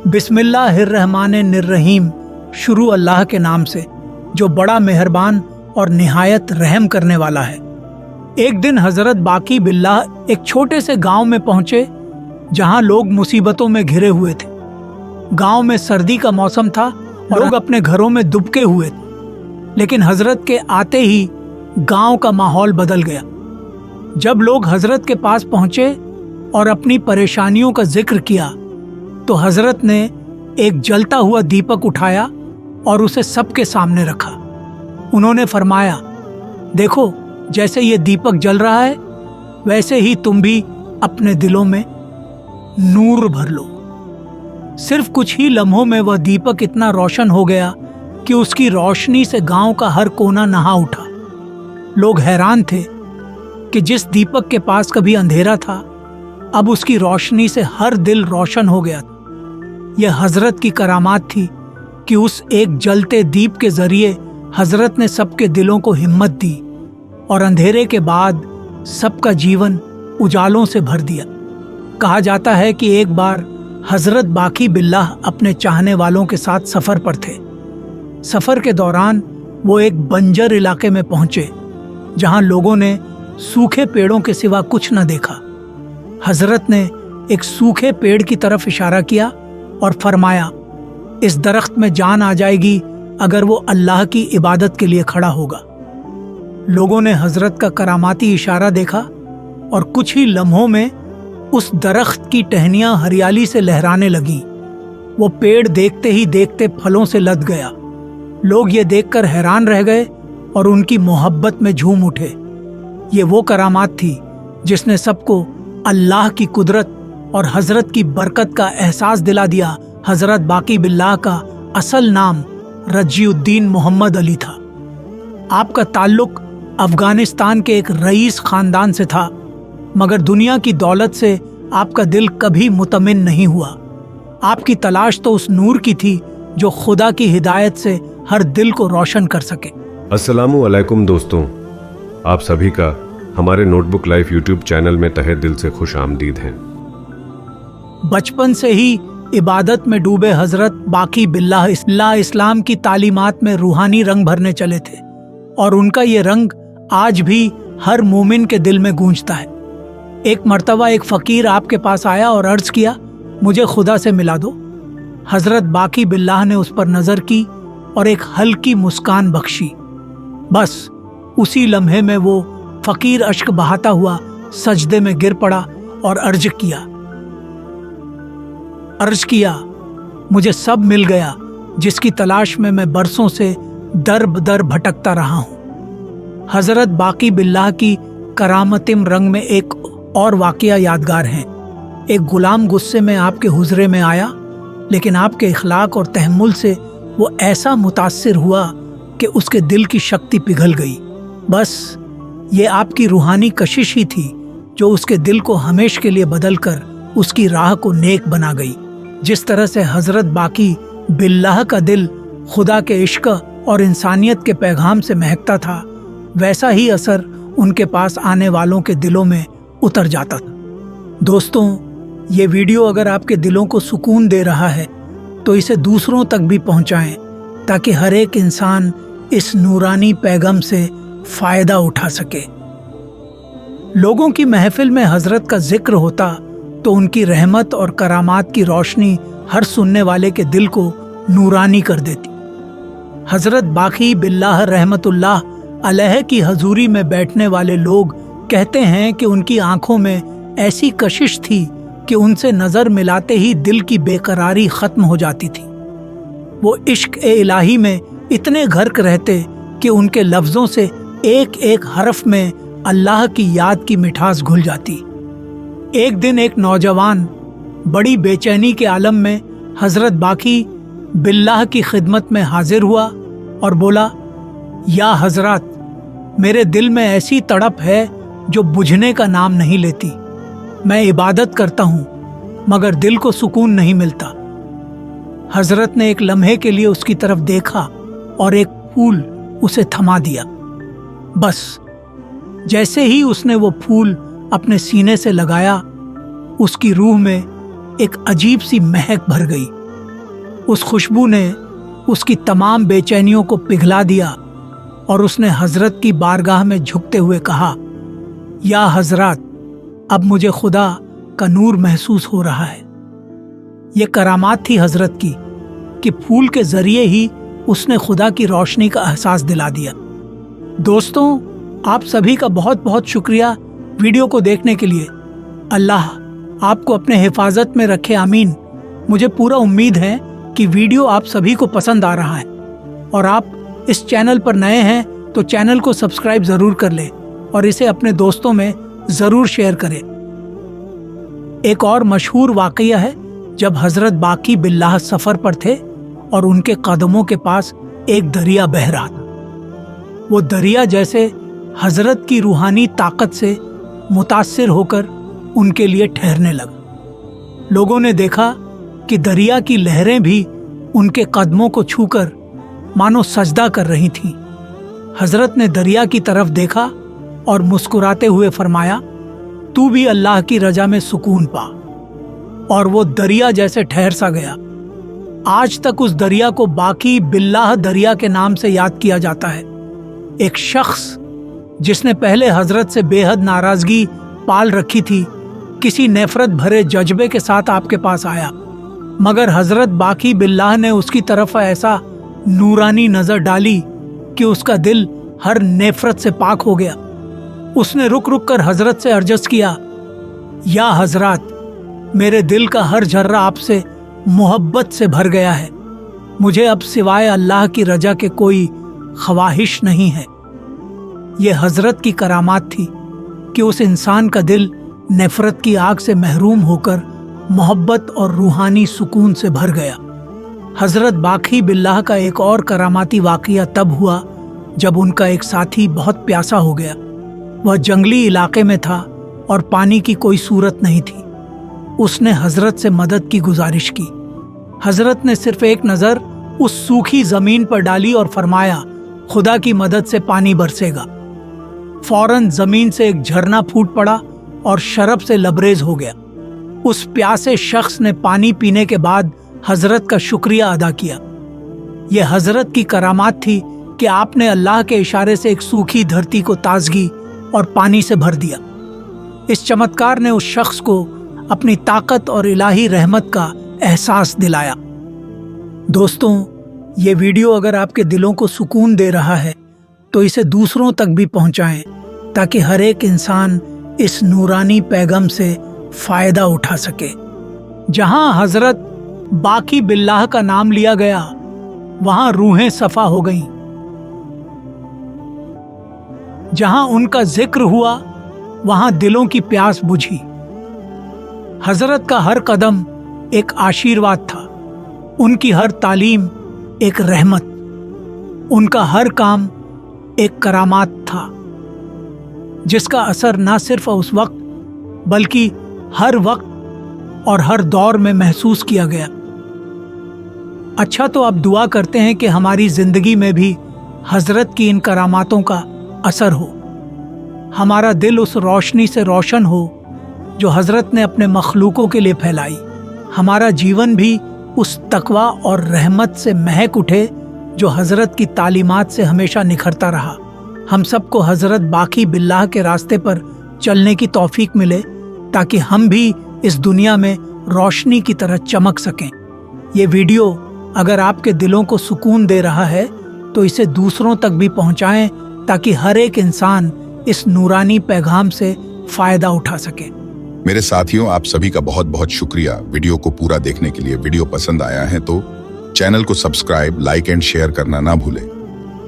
बिस्मिल्लाहिर्रहमानिर्रहीम। शुरू अल्लाह के नाम से जो बड़ा मेहरबान और निहायत रहम करने वाला है। एक दिन हजरत बाकी बिल्लाह एक छोटे से गांव में पहुंचे जहां लोग मुसीबतों में घिरे हुए थे। गांव में सर्दी का मौसम था, लोग अपने घरों में दुबके हुए थे। लेकिन हजरत के आते ही गांव का माहौल बदल गया। जब लोग हजरत के पास पहुंचे और अपनी परेशानियों का जिक्र किया तो हजरत ने एक जलता हुआ दीपक उठाया और उसे सबके सामने रखा। उन्होंने फरमाया, देखो, जैसे ये दीपक जल रहा है वैसे ही तुम भी अपने दिलों में नूर भर लो। सिर्फ कुछ ही लम्हों में वह दीपक इतना रोशन हो गया कि उसकी रोशनी से गांव का हर कोना नहा उठा। लोग हैरान थे कि जिस दीपक के पास कभी अंधेरा था, अब उसकी रोशनी से हर दिल रोशन हो गया था। यह हजरत की करामात थी कि उस एक जलते दीप के जरिए हजरत ने सबके दिलों को हिम्मत दी और अंधेरे के बाद सबका जीवन उजालों से भर दिया। कहा जाता है कि एक बार हजरत बाकी बिल्लाह अपने चाहने वालों के साथ सफ़र पर थे। सफ़र के दौरान वो एक बंजर इलाके में पहुंचे जहां लोगों ने सूखे पेड़ों के सिवा कुछ न देखा। हजरत ने एक सूखे पेड़ की तरफ इशारा किया और फरमाया, इस दरख्त में जान आ जाएगी अगर वो अल्लाह की इबादत के लिए खड़ा होगा। लोगों ने हजरत का करामाती इशारा देखा और कुछ ही लम्हों में उस दरख्त की टहनियां हरियाली से लहराने लगीं। वो पेड़ देखते ही देखते फलों से लद गया। लोग ये देखकर हैरान रह गए और उनकी मोहब्बत में झूम उठे। ये वो करामात थी जिसने सबको अल्लाह की कुदरत और हजरत की बरकत का एहसास दिला दिया। हजरत बाकी बिल्लाह का असल नाम रजीउद्दीन मोहम्मद अली था। आपका ताल्लुक अफगानिस्तान के एक रईस खानदान से था, मगर दुनिया की दौलत से आपका दिल कभी मुतमिन नहीं हुआ। आपकी तलाश तो उस नूर की थी जो खुदा की हिदायत से हर दिल को रोशन कर सके। अस्सलामु अलैकुम दोस्तों, आप सभी का हमारे नोटबुक लाइफ यूट्यूब चैनल में तहे दिल से खुश आमदीद हैं। बचपन से ही इबादत में डूबे हजरत बाकी बिल्लाह इस्लाम की तालीमात में रूहानी रंग भरने चले थे और उनका ये रंग आज भी हर मोमिन के दिल में गूंजता है। एक मर्तबा एक फकीर आपके पास आया और अर्ज किया, मुझे खुदा से मिला दो। हजरत बाकी बिल्लाह ने उस पर नजर की और एक हल्की मुस्कान बख्शी। बस उसी लम्हे में वो फकीर अश्क बहाता हुआ सजदे में गिर पड़ा और अर्ज किया, मुझे सब मिल गया जिसकी तलाश में मैं बरसों से दर बदर भटकता रहा हूँ। हजरत बाकी बिल्लाह की करामतिम रंग में एक और वाकया यादगार है। एक गुलाम गुस्से में आपके हुजरे में आया, लेकिन आपके इखलाक और तहम्मुल से वो ऐसा मुतासिर हुआ कि उसके दिल की शक्ति पिघल गई। बस ये आपकी रूहानी कशिश ही थी जो उसके दिल को हमेशा के लिए बदलकर उसकी राह को नेक बना गई। जिस तरह से हजरत बाकी बिल्लाह का दिल खुदा के इश्क और इंसानियत के पैगाम से महकता था, वैसा ही असर उनके पास आने वालों के दिलों में उतर जाता था। दोस्तों, ये वीडियो अगर आपके दिलों को सुकून दे रहा है तो इसे दूसरों तक भी पहुंचाएं ताकि हर एक इंसान इस नूरानी पैगाम से फायदा उठा सके। लोगों की महफिल में हजरत का जिक्र होता तो उनकी रहमत और करामात की रोशनी हर सुनने वाले के दिल को नूरानी कर देती। हजरत बाकी बिल्लाह रहमतुल्लाह अलैह की हजूरी में बैठने वाले लोग कहते हैं कि उनकी आंखों में ऐसी कशिश थी कि उनसे नजर मिलाते ही दिल की बेकरारी खत्म हो जाती थी। वो इश्क ए इलाही में इतने गर्क रहते कि उनके लफ्जों से एक एक हरफ में अल्लाह की याद की मिठास घुल जाती। एक दिन एक नौजवान बड़ी बेचैनी के आलम में हजरत बाकी बिल्लाह की खिदमत में हाजिर हुआ और बोला, या हजरत, मेरे दिल में ऐसी तड़प है जो बुझने का नाम नहीं लेती। मैं इबादत करता हूँ मगर दिल को सुकून नहीं मिलता। हजरत ने एक लम्हे के लिए उसकी तरफ देखा और एक फूल उसे थमा दिया। बस जैसे ही उसने वो फूल अपने सीने से लगाया, उसकी रूह में एक अजीब सी महक भर गई। उस खुशबू ने उसकी तमाम बेचैनियों को पिघला दिया और उसने हजरत की बारगाह में झुकते हुए कहा, या हजरत, अब मुझे खुदा का नूर महसूस हो रहा है। ये करामात थी हजरत की कि फूल के जरिए ही उसने खुदा की रोशनी का एहसास दिला दिया। दोस्तों, आप सभी का बहुत बहुत शुक्रिया वीडियो को देखने के लिए। अल्लाह आपको अपने हिफाजत में रखे, आमीन। मुझे पूरा उम्मीद है कि वीडियो आप सभी को पसंद आ रहा है और आप इस चैनल पर नए हैं तो चैनल को सब्सक्राइब जरूर कर लें और इसे अपने दोस्तों में जरूर शेयर करें। एक और मशहूर वाकया है जब हजरत बाकी बिल्लाह सफर पर थे और उनके कदमों के पास एक दरिया बह रहा था। वो दरिया जैसे हजरत की रूहानी ताकत से मुतासिर होकर उनके लिए ठहरने लगा। लोगों ने देखा कि दरिया की लहरें भी उनके कदमों को छूकर मानो सजदा कर रही थीं। हजरत ने दरिया की तरफ देखा और मुस्कुराते हुए फरमाया, तू भी अल्लाह की रजा में सुकून पा। और वो दरिया जैसे ठहर सा गया। आज तक उस दरिया को बाकी बिल्लाह दरिया के नाम से याद किया जाता है। एक शख्स जिसने पहले हजरत से बेहद नाराजगी पाल रखी थी, किसी नफरत भरे जज्बे के साथ आपके पास आया, मगर हजरत बाकी बिल्लाह ने उसकी तरफ ऐसा नूरानी नजर डाली कि उसका दिल हर नफरत से पाक हो गया। उसने रुक रुक कर हजरत से अर्ज किया, या हजरत, मेरे दिल का हर जर्रा आपसे मोहब्बत से भर गया है। मुझे अब सिवाय अल्लाह की रजा के कोई ख्वाहिश नहीं है। यह हजरत की करामात थी कि उस इंसान का दिल नफरत की आग से महरूम होकर मोहब्बत और रूहानी सुकून से भर गया। हजरत बाकी बिल्लाह का एक और करामाती वाकया तब हुआ जब उनका एक साथी बहुत प्यासा हो गया। वह जंगली इलाके में था और पानी की कोई सूरत नहीं थी। उसने हजरत से मदद की गुजारिश की। हजरत ने सिर्फ एक नज़र उस सूखी जमीन पर डाली और फरमाया, खुदा की मदद से पानी बरसेगा। फौरन जमीन से एक झरना फूट पड़ा और शरब से लबरेज हो गया। उस प्यासे शख्स ने पानी पीने के बाद हजरत का शुक्रिया अदा किया। यह हजरत की करामात थी कि आपने अल्लाह के इशारे से एक सूखी धरती को ताजगी और पानी से भर दिया। इस चमत्कार ने उस शख्स को अपनी ताकत और इलाही रहमत का एहसास दिलाया। दोस्तों, ये वीडियो अगर आपके दिलों को सुकून दे रहा है तो इसे दूसरों तक भी पहुंचाएं ताकि हर एक इंसान इस नूरानी पैगाम से फायदा उठा सके। जहां हजरत बाकी बिल्लाह का नाम लिया गया, वहां रूहें सफा हो गईं। जहां उनका जिक्र हुआ, वहां दिलों की प्यास बुझी। हजरत का हर कदम एक आशीर्वाद था, उनकी हर तालीम एक रहमत, उनका हर काम एक करामात था, जिसका असर न सिर्फ उस वक्त बल्कि हर वक्त और हर दौर में महसूस किया गया। अच्छा, तो अब दुआ करते हैं कि हमारी जिंदगी में भी हजरत की इन करामातों का असर हो, हमारा दिल उस रोशनी से रोशन हो जो हजरत ने अपने मखलूकों के लिए फैलाई। हमारा जीवन भी उस तकवा और रहमत से महक उठे जो हजरत की तालीमात से हमेशा निखरता रहा। हम सबको हजरत बाकी बिल्लाह के रास्ते पर चलने की तौफीक मिले ताकि हम भी इस दुनिया में रोशनी की तरह चमक सकें। ये वीडियो अगर आपके दिलों को सुकून दे रहा है तो इसे दूसरों तक भी पहुंचाएं ताकि हर एक इंसान इस नूरानी पैगाम से फायदा उठा सके। मेरे साथियों, आप सभी का बहुत बहुत शुक्रिया वीडियो को पूरा देखने के लिए। वीडियो पसंद आया है तो चैनल को सब्सक्राइब, लाइक एंड शेयर करना ना भूलें।